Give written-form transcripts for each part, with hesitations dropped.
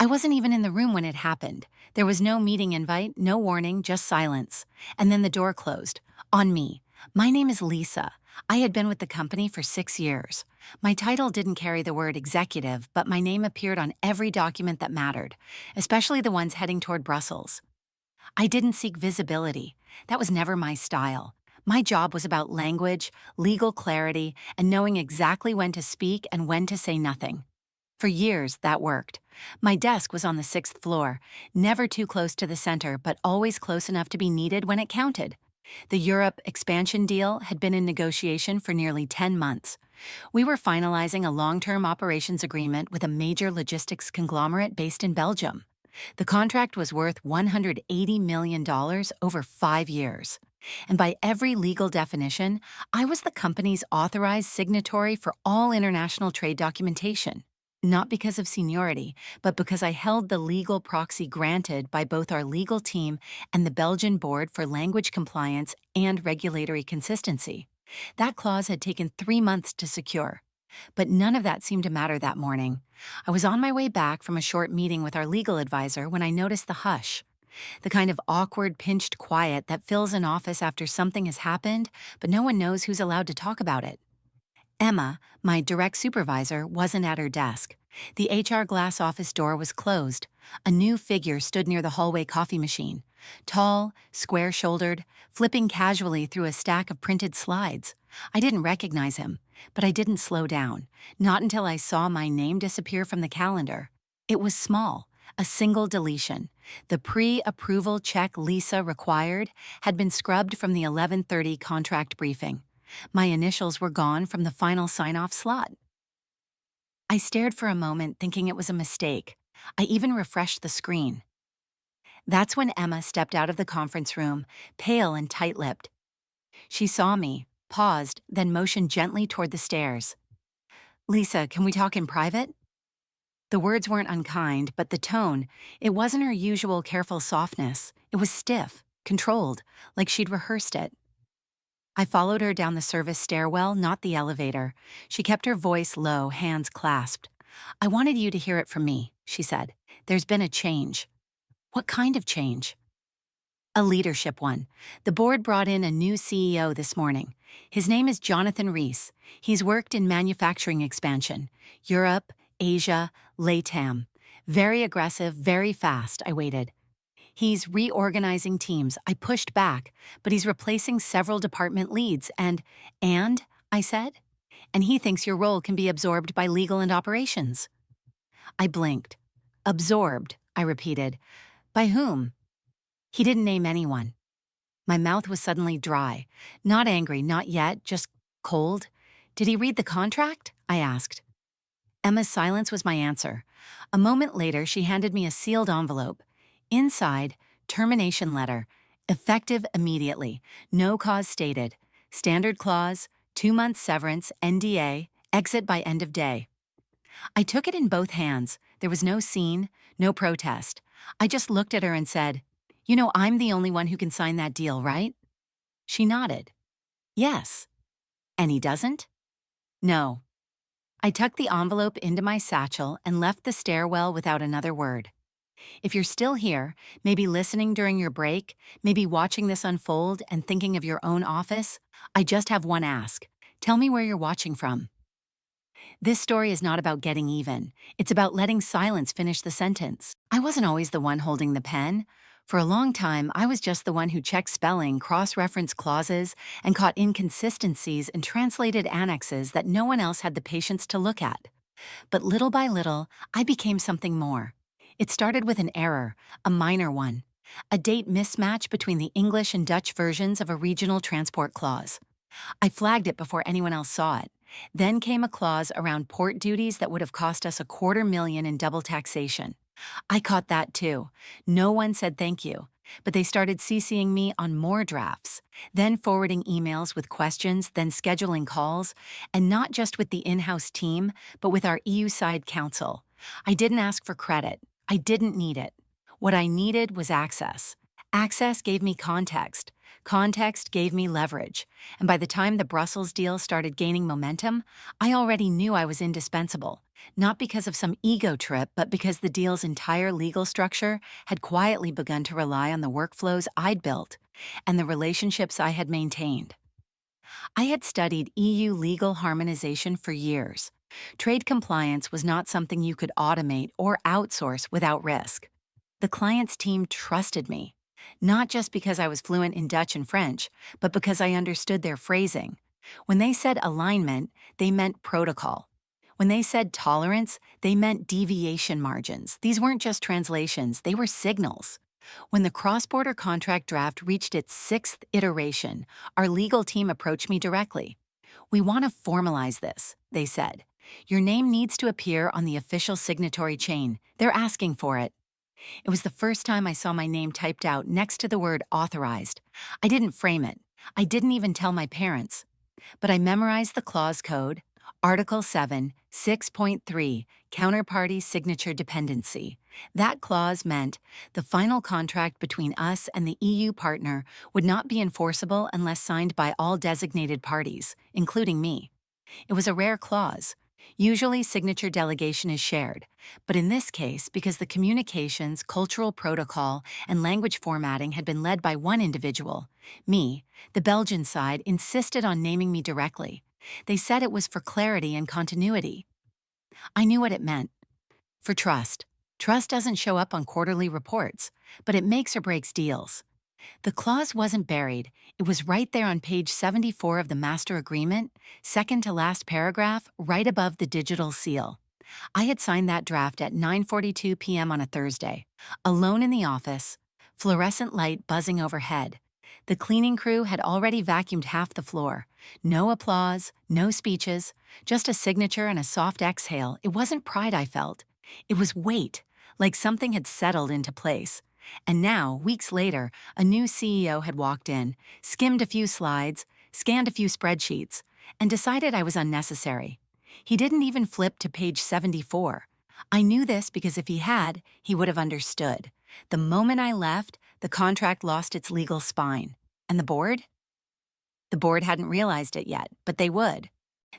wasn't even in the room when it happened. There was no meeting invite, no warning, just silence. And then the door closed. On me. My name is Lisa. I had been with the company for 6 years. My title didn't carry the word executive, but my name appeared on every document that mattered, especially the ones heading toward Brussels. I didn't seek visibility. That was never my style. My job was about language, legal clarity, and knowing exactly when to speak and when to say nothing. For years, that worked. My desk was on the 6th floor, never too close to the center, but always close enough to be needed when it counted. The Europe expansion deal had been in negotiation for nearly 10 months. We were finalizing a long-term operations agreement with a major logistics conglomerate based in Belgium. The contract was worth $180 million over 5 years. And by every legal definition, I was the company's authorized signatory for all international trade documentation. Not because of seniority, but because I held the legal proxy granted by both our legal team and the Belgian Board for Language Compliance and Regulatory Consistency. That clause had taken 3 months to secure. But none of that seemed to matter that morning. I was on my way back from a short meeting with our legal advisor when I noticed the hush. The kind of awkward, pinched quiet that fills an office after something has happened, but no one knows who's allowed to talk about it. Emma, my direct supervisor, wasn't at her desk. The HR glass office door was closed. A new figure stood near the hallway coffee machine. Tall, square-shouldered, flipping casually through a stack of printed slides. I didn't recognize him, but I didn't slow down, not until I saw my name disappear from the calendar. It was small, a single deletion. The pre-approval check Lisa required had been scrubbed from the 11:30 contract briefing. My initials were gone from the final sign-off slot. I stared for a moment thinking it was a mistake. I even refreshed the screen. That's when Emma stepped out of the conference room, pale and tight-lipped. She saw me, paused, then motioned gently toward the stairs. "Lisa, can we talk in private?" The words weren't unkind, but the tone, it wasn't her usual careful softness. It was stiff, controlled, like she'd rehearsed it. I followed her down the service stairwell, not the elevator. She kept her voice low, hands clasped. "I wanted you to hear it from me," she said. "There's been a change." "What kind of change?" "A leadership one. The board brought in a new CEO this morning. His name is Jonathan Rees. He's worked in manufacturing expansion. Europe, Asia, LATAM. Very aggressive, very fast." I waited. "He's reorganizing teams." I pushed back, "but he's replacing several department leads and, I said, "and he thinks your role can be absorbed by legal and operations." I blinked. "Absorbed," I repeated. "By whom?" He didn't name anyone. My mouth was suddenly dry. Not angry, not yet, just cold. "Did he read the contract?" I asked. Emma's silence was my answer. A moment later, she handed me a sealed envelope. Inside, termination letter, effective immediately, no cause stated, standard clause, 2-month severance, NDA, exit by end of day. I took it in both hands. There was no scene, no protest. I just looked at her and said, "You know I'm the only one who can sign that deal, right?" She nodded. "Yes." "And he doesn't?" "No." I tucked the envelope into my satchel and left the stairwell without another word. If you're still here, maybe listening during your break, maybe watching this unfold and thinking of your own office, I just have one ask. Tell me where you're watching from. This story is not about getting even. It's about letting silence finish the sentence. I wasn't always the one holding the pen. For a long time, I was just the one who checked spelling, cross-referenced clauses, and caught inconsistencies and translated annexes that no one else had the patience to look at. But little by little, I became something more. It started with an error, a minor one, a date mismatch between the English and Dutch versions of a regional transport clause. I flagged it before anyone else saw it. Then came a clause around port duties that would have cost us $250,000 in double taxation. I caught that too. No one said thank you, but they started CCing me on more drafts, then forwarding emails with questions, then scheduling calls, and not just with the in-house team, but with our EU-side counsel. I didn't ask for credit. I didn't need it. What I needed was access. Access gave me context. Context gave me leverage. And by the time the Brussels deal started gaining momentum, I already knew I was indispensable. not because of some ego trip, but because the deal's entire legal structure had quietly begun to rely on the workflows I'd built and the relationships I had maintained. I had studied EU legal harmonization for years. Trade compliance was not something you could automate or outsource without risk. The client's team trusted me, not just because I was fluent in Dutch and French, but because I understood their phrasing. When they said alignment, they meant protocol. When they said tolerance, they meant deviation margins. These weren't just translations, they were signals. When the cross-border contract draft reached its sixth iteration, our legal team approached me directly. "We want to formalize this," they said. "Your name needs to appear on the official signatory chain. They're asking for it." It was the first time I saw my name typed out next to the word authorized. I didn't frame it. I didn't even tell my parents. But I memorized the clause code, Article 7, 6.3, Counterparty Signature Dependency. That clause meant the final contract between us and the EU partner would not be enforceable unless signed by all designated parties, including me. It was a rare clause. Usually, signature delegation is shared, but in this case, because the communications, cultural protocol, and language formatting had been led by one individual, me, the Belgian side insisted on naming me directly. They said it was for clarity and continuity. I knew what it meant. For trust. Trust doesn't show up on quarterly reports, but it makes or breaks deals. The clause wasn't buried. It was right there on page 74 of the master agreement, second to last paragraph, right above the digital seal. I had signed that draft at 9:42 p.m. on a Thursday, alone in the office, fluorescent light buzzing overhead. The cleaning crew had already vacuumed half the floor. No applause, no speeches, just a signature and a soft exhale. It wasn't pride I felt. It was weight, like something had settled into place. And now, weeks later, a new CEO had walked in, skimmed a few slides, scanned a few spreadsheets, and decided I was unnecessary. He didn't even flip to page 74. I knew this because if he had, he would have understood. The moment I left, the contract lost its legal spine. And the board? The board hadn't realized it yet, but they would.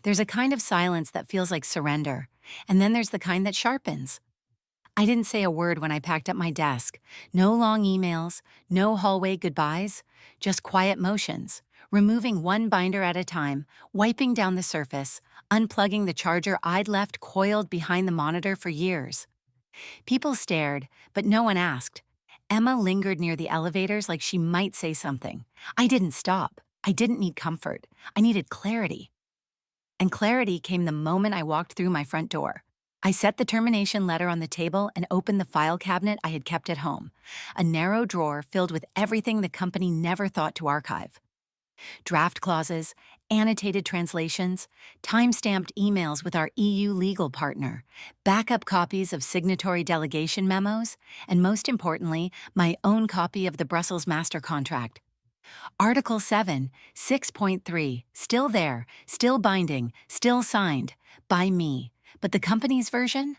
There's a kind of silence that feels like surrender, and then there's the kind that sharpens. I didn't say a word when I packed up my desk. No long emails, no hallway goodbyes, just quiet motions, removing one binder at a time, wiping down the surface, unplugging the charger I'd left coiled behind the monitor for years. People stared, but no one asked. Emma lingered near the elevators like she might say something. I didn't stop. I didn't need comfort. I needed clarity. And clarity came the moment I walked through my front door. I set the termination letter on the table and opened the file cabinet I had kept at home, a narrow drawer filled with everything the company never thought to archive. Draft clauses, annotated translations, time-stamped emails with our EU legal partner, backup copies of signatory delegation memos, and most importantly, my own copy of the Brussels Master Contract. Article 7, 6.3, still there, still binding, still signed, by me. But the company's version?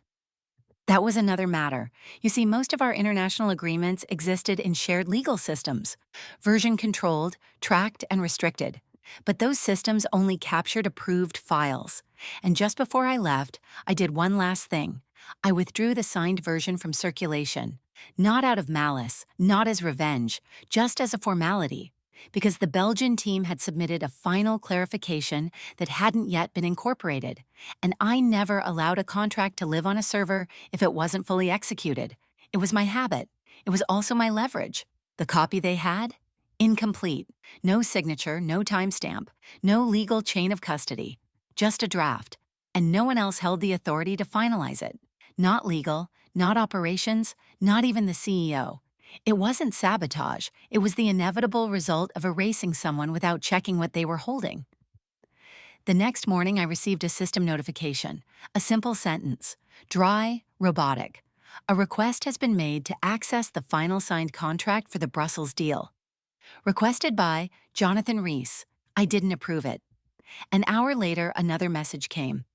That was another matter. You see, most of our international agreements existed in shared legal systems, version-controlled, tracked, and restricted. But those systems only captured approved files. And just before I left, I did one last thing. I withdrew the signed version from circulation. Not out of malice, not as revenge, just as a formality. Because the Belgian team had submitted a final clarification that hadn't yet been incorporated, and I never allowed a contract to live on a server if it wasn't fully executed. It was my habit. It was also my leverage. The copy they had? Incomplete. No signature, no timestamp, no legal chain of custody. Just a draft. And no one else held the authority to finalize it. Not legal, not operations, not even the CEO. It wasn't sabotage, it was the inevitable result of erasing someone without checking what they were holding. The next morning I received a system notification, a simple sentence, dry, robotic. A request has been made to access the final signed contract for the Brussels deal. Requested by Jonathan Rees. I didn't approve it. An hour later, another message came,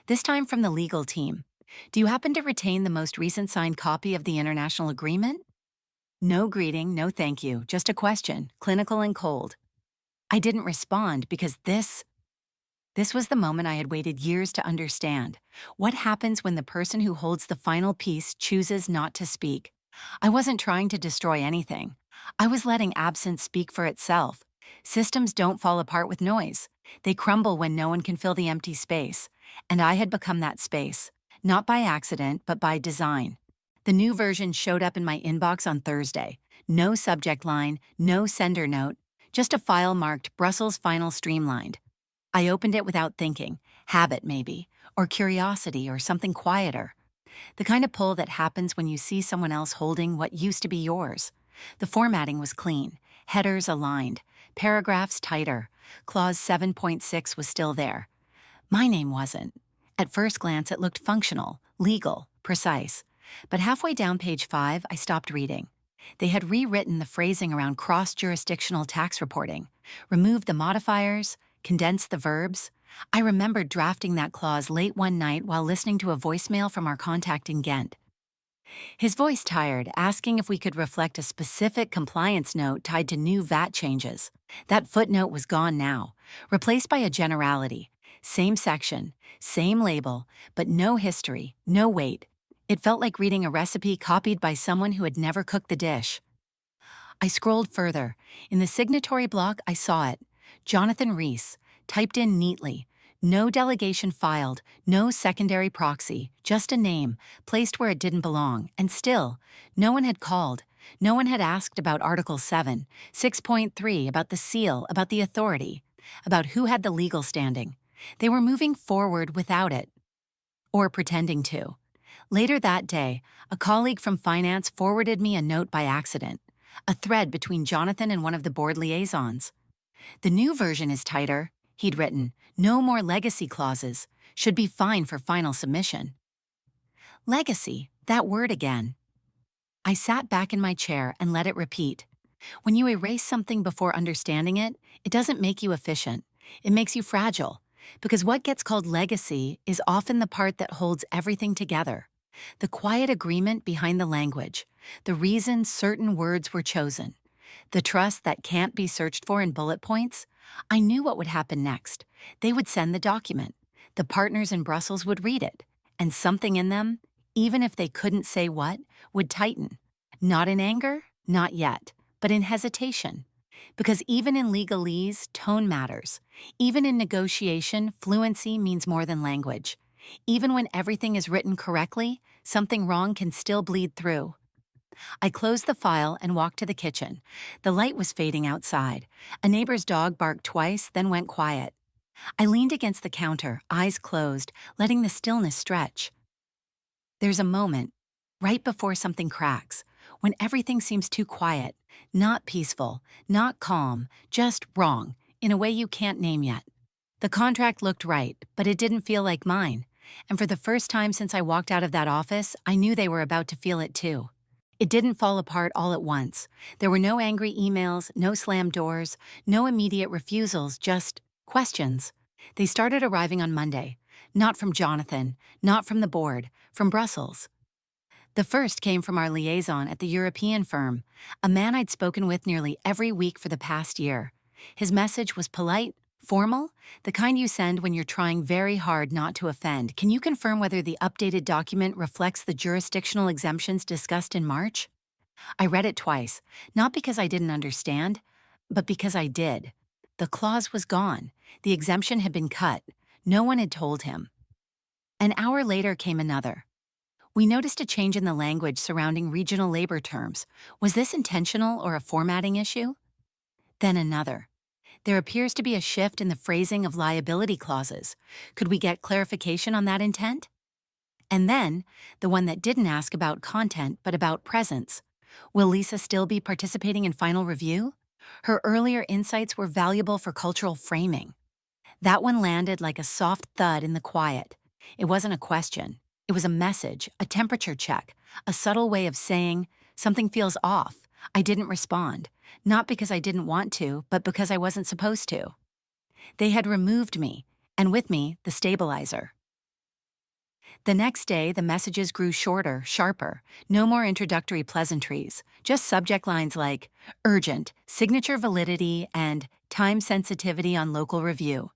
this time from the legal team. Do you happen to retain the most recent signed copy of the international agreement? No greeting, no thank you, just a question, clinical and cold. I didn't respond because this This was the moment I had waited years to understand. What happens when the person who holds the final piece chooses not to speak? I wasn't trying to destroy anything. I was letting absence speak for itself. Systems don't fall apart with noise. They crumble when no one can fill the empty space. And I had become that space. Not by accident, but by design. The new version showed up in my inbox on Thursday. No subject line, no sender note, just a file marked Brussels Final Streamlined. I opened it without thinking, habit maybe, or curiosity or something quieter. The kind of pull that happens when you see someone else holding what used to be yours. The formatting was clean, headers aligned, paragraphs tighter, clause 7.6 was still there. My name wasn't. At first glance, it looked functional, legal, precise. But halfway down page 5, I stopped reading. They had rewritten the phrasing around cross-jurisdictional tax reporting, removed the modifiers, condensed the verbs. I remembered drafting that clause late one night while listening to a voicemail from our contact in Ghent. His voice tired, asking if we could reflect a specific compliance note tied to new VAT changes. That footnote was gone now, replaced by a generality. Same section, same label, but no history, no weight. It felt like reading a recipe copied by someone who had never cooked the dish. I scrolled further. In the signatory block, I saw it. Jonathan Rees, typed in neatly. No delegation filed, no secondary proxy, just a name, placed where it didn't belong, and still, no one had called. No one had asked about Article 7, 6.3, about the seal, about the authority, about who had the legal standing. They were moving forward without it. Or pretending to. Later that day, a colleague from finance forwarded me a note by accident, a thread between Jonathan and one of the board liaisons. The new version is tighter, he'd written. No more legacy clauses. Should be fine for final submission. Legacy, that word again. I sat back in my chair and let it repeat. When you erase something before understanding it, it doesn't make you efficient. It makes you fragile. Because what gets called legacy is often the part that holds everything together. The quiet agreement behind the language. The reason certain words were chosen. The trust that can't be searched for in bullet points. I knew what would happen next. They would send the document. The partners in Brussels would read it. And something in them, even if they couldn't say what, would tighten. Not in anger, not yet, but in hesitation. Because even in legalese, tone matters. Even in negotiation, fluency means more than language. Even when everything is written correctly, something wrong can still bleed through. I closed the file and walked to the kitchen. The light was fading outside. A neighbor's dog barked twice, then went quiet. I leaned against the counter, eyes closed, letting the stillness stretch. There's a moment, right before something cracks, when everything seems too quiet, not peaceful, not calm, just wrong, in a way you can't name yet. The contract looked right, but it didn't feel like mine. And for the first time since I walked out of that office, I knew they were about to feel it too. It didn't fall apart all at once. There were no angry emails, no slammed doors, no immediate refusals, just questions. They started arriving on Monday. Not from Jonathan, not from the board, from Brussels. The first came from our liaison at the European firm, a man I'd spoken with nearly every week for the past year. His message was polite, formal, the kind you send when you're trying very hard not to offend. Can you confirm whether the updated document reflects the jurisdictional exemptions discussed in March? I read it twice, not because I didn't understand, but because I did. The clause was gone. The exemption had been cut. No one had told him. An hour later came another. We noticed a change in the language surrounding regional labor terms. Was this intentional or a formatting issue? Then another. There appears to be a shift in the phrasing of liability clauses. Could we get clarification on that intent? And then, the one that didn't ask about content but about presence. Will Lisa still be participating in final review? Her earlier insights were valuable for cultural framing. That one landed like a soft thud in the quiet. It wasn't a question. It was a message, a temperature check, a subtle way of saying, something feels off. I didn't respond, not because I didn't want to, but because I wasn't supposed to. They had removed me, and with me, the stabilizer. The next day, the messages grew shorter, sharper, no more introductory pleasantries, just subject lines like urgent, signature validity, and time sensitivity on local review.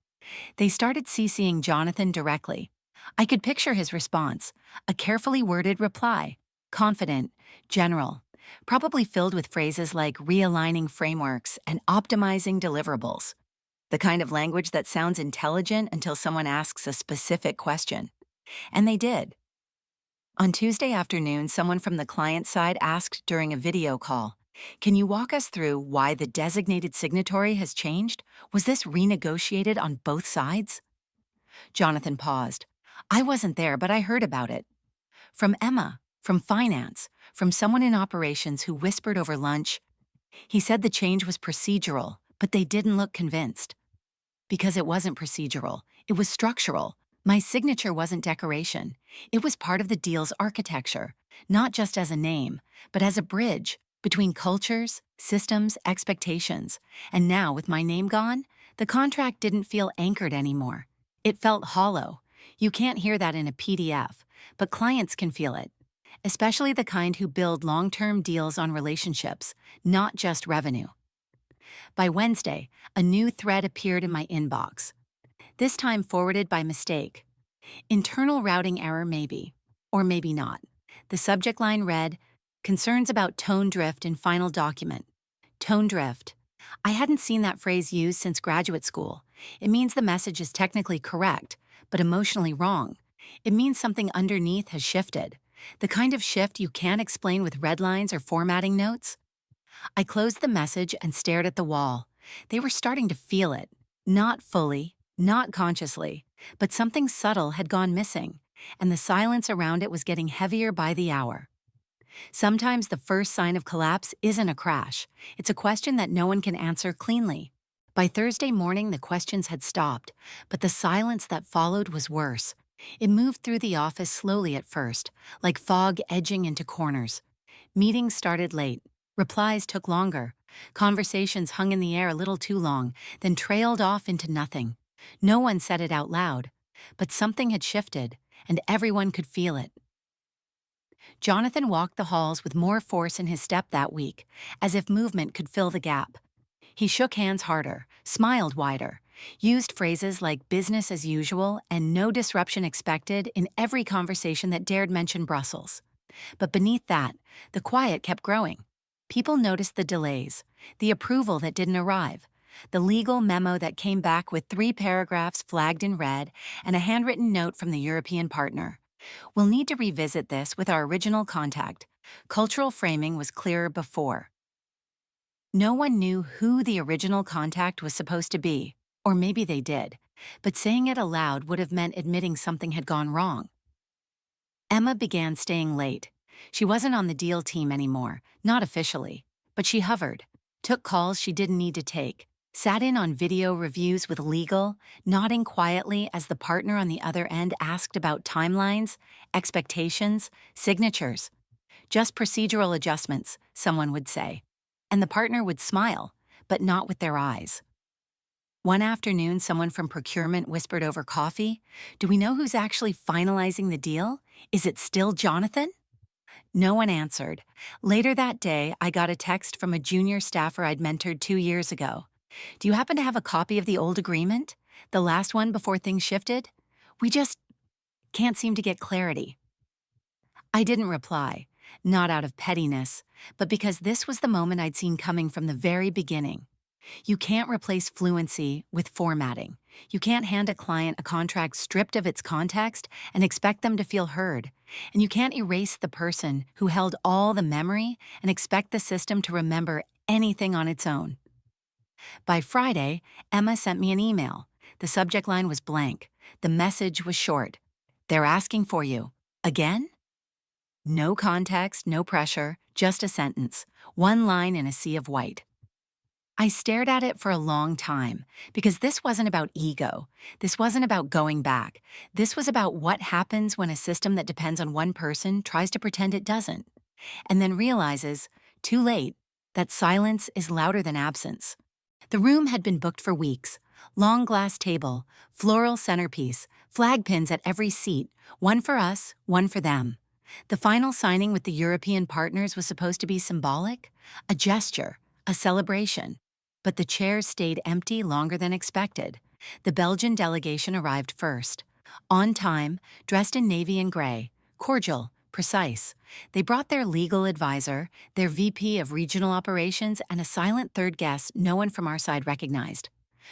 They started CCing Jonathan directly. I could picture his response, a carefully worded reply, confident, general, probably filled with phrases like realigning frameworks and optimizing deliverables, the kind of language that sounds intelligent until someone asks a specific question. And they did. On Tuesday afternoon, someone from the client side asked during a video call, "Can you walk us through why the designated signatory has changed? Was this renegotiated on both sides?" Jonathan paused. I wasn't there, but I heard about it. From Emma, from finance, from someone in operations who whispered over lunch. He said the change was procedural, but they didn't look convinced. Because it wasn't procedural, it was structural. My signature wasn't decoration. It was part of the deal's architecture, not just as a name, but as a bridge between cultures, systems, expectations. And now, with my name gone, the contract didn't feel anchored anymore. It felt hollow. You can't hear that in a PDF, but clients can feel it, especially the kind who build long-term deals on relationships, not just revenue. By Wednesday, a new thread appeared in my inbox, this time forwarded by mistake. Internal routing error maybe, or maybe not. The subject line read, "Concerns about tone drift in final document." Tone drift. I hadn't seen that phrase used since graduate school. It means the message is technically correct, but emotionally wrong. It means something underneath has shifted. The kind of shift you can't explain with red lines or formatting notes. I closed the message and stared at the wall. They were starting to feel it. Not fully, not consciously, but something subtle had gone missing, and the silence around it was getting heavier by the hour. Sometimes the first sign of collapse isn't a crash. It's a question that no one can answer cleanly. By Thursday morning, the questions had stopped, but the silence that followed was worse. It moved through the office slowly at first, like fog edging into corners. Meetings started late. Replies took longer. Conversations hung in the air a little too long, then trailed off into nothing. No one said it out loud, but something had shifted, and everyone could feel it. Jonathan walked the halls with more force in his step that week, as if movement could fill the gap. He shook hands harder, smiled wider, used phrases like business as usual and no disruption expected in every conversation that dared mention Brussels. But beneath that, the quiet kept growing. People noticed the delays, the approval that didn't arrive, the legal memo that came back with 3 paragraphs flagged in red and a handwritten note from the European partner. We'll need to revisit this with our original contact. Cultural framing was clearer before. No one knew who the original contact was supposed to be, or maybe they did, but saying it aloud would have meant admitting something had gone wrong. Emma began staying late. She wasn't on the deal team anymore, not officially, but she hovered, took calls she didn't need to take, sat in on video reviews with legal, nodding quietly as the partner on the other end asked about timelines, expectations, signatures. Just procedural adjustments, someone would say. And the partner would smile, but not with their eyes. One afternoon, someone from procurement whispered over coffee, "Do we know who's actually finalizing the deal? Is it still Jonathan?" No one answered. Later that day, I got a text from a junior staffer I'd mentored 2 years ago. "Do you happen to have a copy of the old agreement? The last one before things shifted? We just can't seem to get clarity." I didn't reply, not out of pettiness, but because this was the moment I'd seen coming from the very beginning. You can't replace fluency with formatting. You can't hand a client a contract stripped of its context and expect them to feel heard. And you can't erase the person who held all the memory and expect the system to remember anything on its own. By Friday, Emma sent me an email. The subject line was blank. The message was short. "They're asking for you. Again?" No context, no pressure, just a sentence. One line in a sea of white. I stared at it for a long time, because this wasn't about ego. This wasn't about going back. This was about what happens when a system that depends on one person tries to pretend it doesn't, and then realizes, too late, that silence is louder than absence. The room had been booked for weeks. Long glass table, floral centerpiece, flag pins at every seat, one for us, one for them. The final signing with the European partners was supposed to be symbolic, a gesture, a celebration. But the chairs stayed empty longer than expected. The Belgian delegation arrived first. On time, dressed in navy and gray, cordial, precise. They brought their legal advisor, their VP of regional operations, and a silent third guest no one from our side recognized.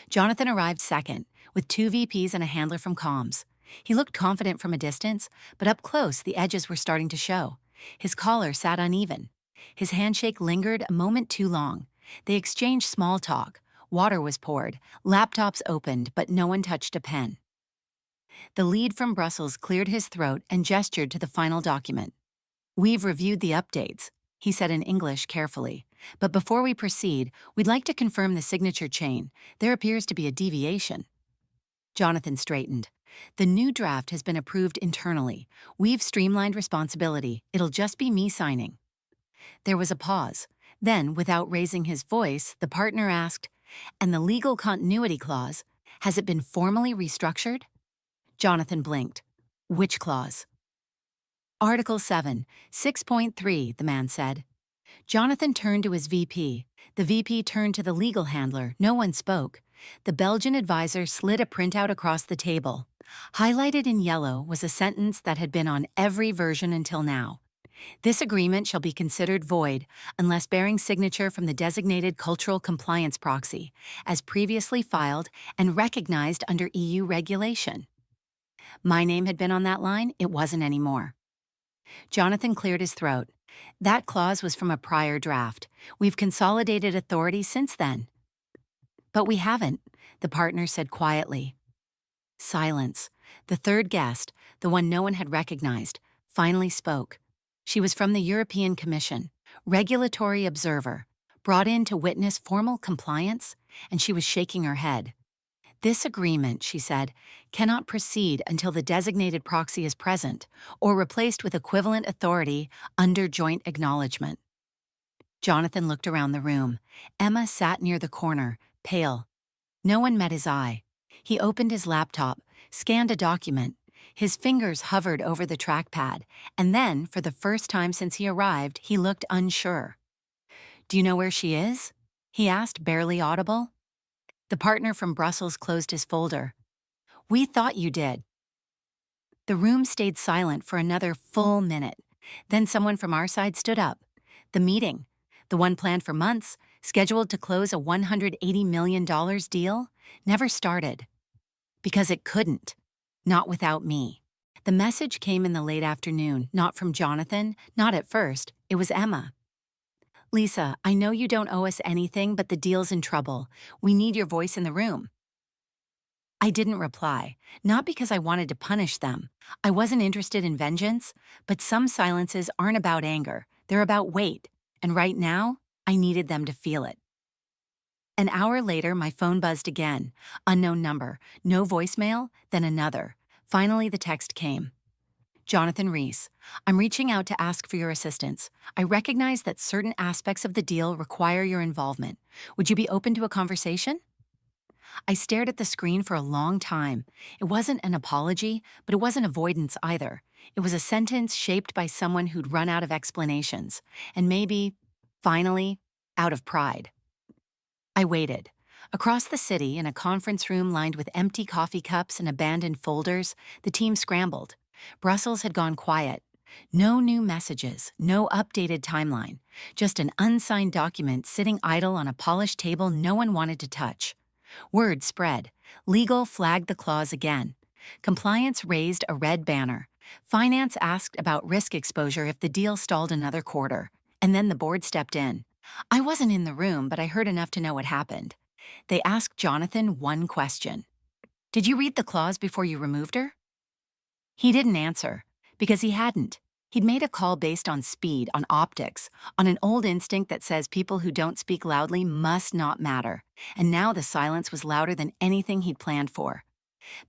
Jonathan arrived second, with two VPs and a handler from comms. He looked confident from a distance, but up close the edges were starting to show. His collar sat uneven. His handshake lingered a moment too long. They exchanged small talk. Water was poured, laptops opened, but no one touched a pen. The lead from Brussels cleared his throat and gestured to the final document. "We've reviewed the updates," he said in English carefully. "But before we proceed, we'd like to confirm the signature chain. There appears to be a deviation." Jonathan straightened. "The new draft has been approved internally. We've streamlined responsibility. It'll just be me signing." There was a pause. Then, without raising his voice, the partner asked, "And the legal continuity clause, has it been formally restructured?" Jonathan blinked. "Which clause?" "Article 7, 6.3, the man said. Jonathan turned to his VP. The VP turned to the legal handler. No one spoke. The Belgian advisor slid a printout across the table. Highlighted in yellow was a sentence that had been on every version until now. "This agreement shall be considered void unless bearing signature from the designated cultural compliance proxy, as previously filed and recognized under EU regulation." My name had been on that line, it wasn't anymore. Jonathan cleared his throat. "That clause was from a prior draft. We've consolidated authority since then." "But we haven't," the partner said quietly. Silence. The third guest, the one no one had recognized, finally spoke. She was from the European Commission, regulatory observer, brought in to witness formal compliance, and she was shaking her head. "This agreement," she said, "cannot proceed until the designated proxy is present or replaced with equivalent authority under joint acknowledgement." Jonathan looked around the room. Emma sat near the corner, pale. No one met his eye. He opened his laptop, scanned a document. His fingers hovered over the trackpad, and then, for the first time since he arrived, he looked unsure. "Do you know where she is?" he asked, barely audible. The partner from Brussels closed his folder. "We thought you did." The room stayed silent for another full minute. Then someone from our side stood up. The meeting, the one planned for months, scheduled to close a $180 million deal, never started. Because it couldn't. Not without me. The message came in the late afternoon, not from Jonathan, not at first. It was Emma. "Lisa, I know you don't owe us anything, but the deal's in trouble. We need your voice in the room." I didn't reply, not because I wanted to punish them. I wasn't interested in vengeance, but some silences aren't about anger. They're about weight, and right now, I needed them to feel it. An hour later, my phone buzzed again. Unknown number, no voicemail, then another. Finally, the text came. "Jonathan Rees, I'm reaching out to ask for your assistance. I recognize that certain aspects of the deal require your involvement. Would you be open to a conversation?" I stared at the screen for a long time. It wasn't an apology, but it wasn't avoidance either. It was a sentence shaped by someone who'd run out of explanations, and maybe, finally, out of pride. I waited. Across the city, in a conference room lined with empty coffee cups and abandoned folders, the team scrambled. Brussels had gone quiet. No new messages, no updated timeline. Just an unsigned document sitting idle on a polished table no one wanted to touch. Word spread. Legal flagged the clause again. Compliance raised a red banner. Finance asked about risk exposure if the deal stalled another quarter. And then the board stepped in. I wasn't in the room, but I heard enough to know what happened. They asked Jonathan one question. "Did you read the clause before you removed her?" He didn't answer, because he hadn't. He'd made a call based on speed, on optics, on an old instinct that says people who don't speak loudly must not matter. And now the silence was louder than anything he'd planned for.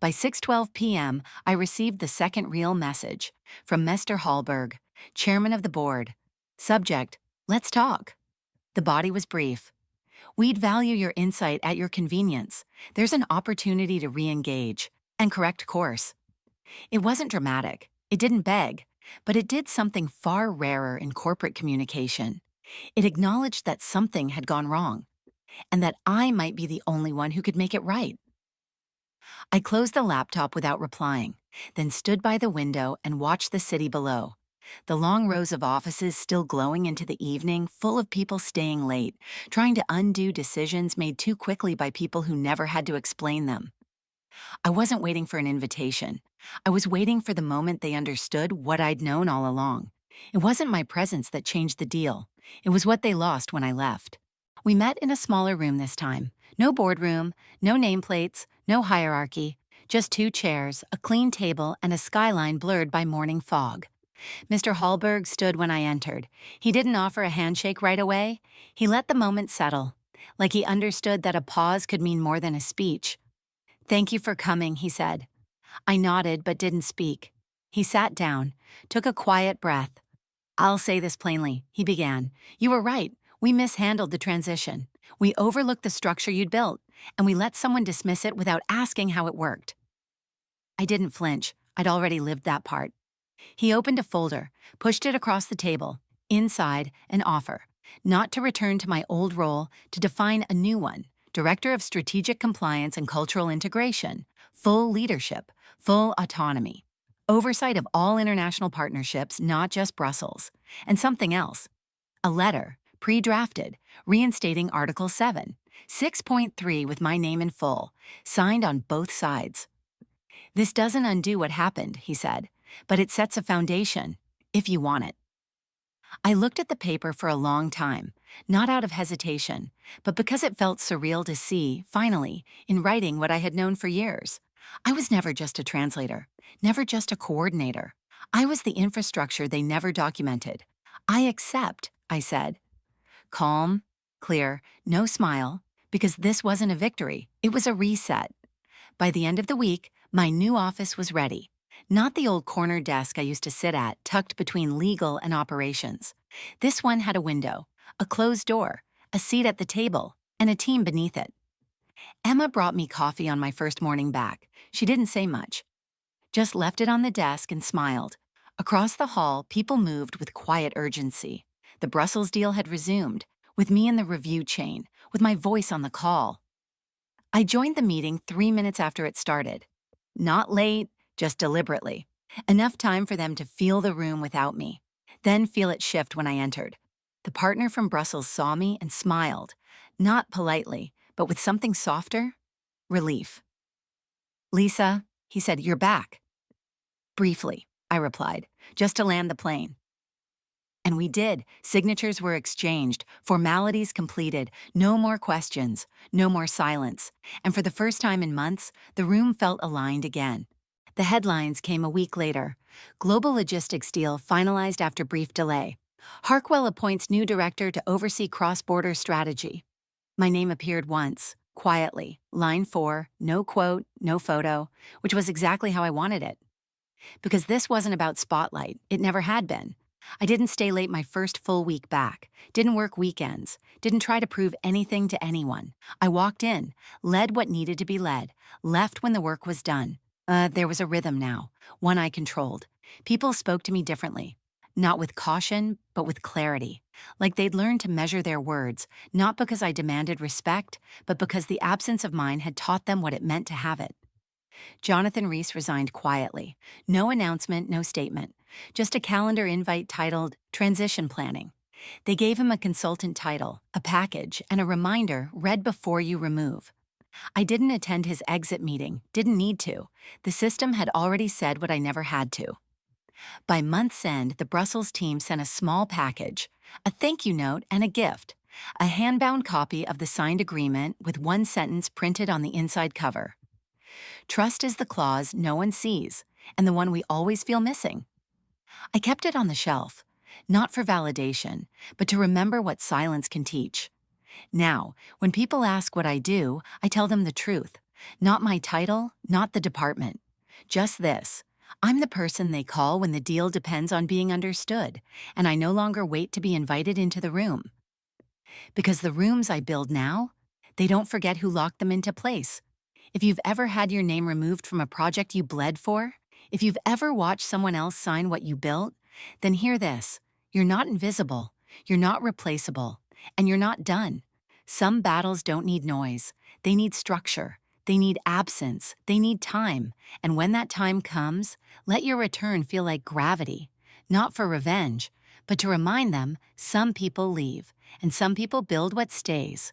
By 6:12 p.m., I received the second real message from Mr. Hallberg, chairman of the board. Subject, "Let's talk." The body was brief. "We'd value your insight at your convenience. There's an opportunity to re-engage and correct course." It wasn't dramatic. It didn't beg, but it did something far rarer in corporate communication. It acknowledged that something had gone wrong, and that I might be the only one who could make it right. I closed the laptop without replying, then stood by the window and watched the city below. The long rows of offices still glowing into the evening, full of people staying late, trying to undo decisions made too quickly by people who never had to explain them. I wasn't waiting for an invitation. I was waiting for the moment they understood what I'd known all along. It wasn't my presence that changed the deal. It was what they lost when I left. We met in a smaller room this time. No boardroom, no nameplates, no hierarchy, just two chairs, a clean table, and a skyline blurred by morning fog. Mr. Hallberg stood when I entered. He didn't offer a handshake right away. He let the moment settle, like he understood that a pause could mean more than a speech. "Thank you for coming," he said. I nodded but didn't speak. He sat down, took a quiet breath. "I'll say this plainly," he began. "You were right. We mishandled the transition. We overlooked the structure you'd built, and we let someone dismiss it without asking how it worked." I didn't flinch. I'd already lived that part. He opened a folder, pushed it across the table. Inside, an offer. Not to return to my old role, to define a new one. Director of Strategic Compliance and Cultural Integration. Full leadership, full autonomy. Oversight of all international partnerships, not just Brussels. And something else. A letter, pre-drafted, reinstating Article 7, 6.3 with my name in full, signed on both sides. "This doesn't undo what happened," he said, "but it sets a foundation, if you want it." I looked at the paper for a long time, not out of hesitation, but because it felt surreal to see, finally, in writing what I had known for years. I was never just a translator, never just a coordinator. I was the infrastructure they never documented. "I accept," I said. Calm, clear, no smile, because this wasn't a victory, it was a reset. By the end of the week, my new office was ready. Not the old corner desk I used to sit at, tucked between legal and operations. This one had a window, a closed door, a seat at the table, and a team beneath it. Emma brought me coffee on my first morning back. She didn't say much, just left it on the desk and smiled. Across the hall, people moved with quiet urgency. The Brussels deal had resumed, with me in the review chain, with my voice on the call. I joined the meeting 3 minutes after it started. Not late, just deliberately. Enough time for them to feel the room without me, then feel it shift when I entered. The partner from Brussels saw me and smiled, not politely, but with something softer, relief. "Lisa," he said, "you're back." "Briefly," I replied, "just to land the plane." And we did. Signatures were exchanged, formalities completed, no more questions, no more silence. And for the first time in months, the room felt aligned again. The headlines came a week later. Global logistics deal finalized after brief delay. Harkwell appoints new director to oversee cross-border strategy. My name appeared once, quietly, line 4, no quote, no photo, which was exactly how I wanted it. Because this wasn't about spotlight, it never had been. I didn't stay late my first full week back, didn't work weekends, didn't try to prove anything to anyone. I walked in, led what needed to be led, left when the work was done. There was a rhythm now, one I controlled. People spoke to me differently. Not with caution, but with clarity. Like they'd learned to measure their words, not because I demanded respect, but because the absence of mine had taught them what it meant to have it. Jonathan Rees resigned quietly. No announcement, no statement. Just a calendar invite titled Transition Planning. They gave him a consultant title, a package, and a reminder, read before you remove. I didn't attend his exit meeting, didn't need to. The system had already said what I never had to. By month's end, the Brussels team sent a small package, a thank you note and a gift, a hand-bound copy of the signed agreement with one sentence printed on the inside cover. "Trust is the clause no one sees, and the one we always feel missing." I kept it on the shelf, not for validation, but to remember what silence can teach. Now, when people ask what I do, I tell them the truth. Not my title, not the department. Just this. I'm the person they call when the deal depends on being understood, and I no longer wait to be invited into the room. Because the rooms I build now, they don't forget who locked them into place. If you've ever had your name removed from a project you bled for, if you've ever watched someone else sign what you built, then hear this. You're not invisible, you're not replaceable, and you're not done. Some battles don't need noise. They need structure. They need absence. They need time. And when that time comes, let your return feel like gravity, not for revenge, but to remind them some people leave, and some people build what stays.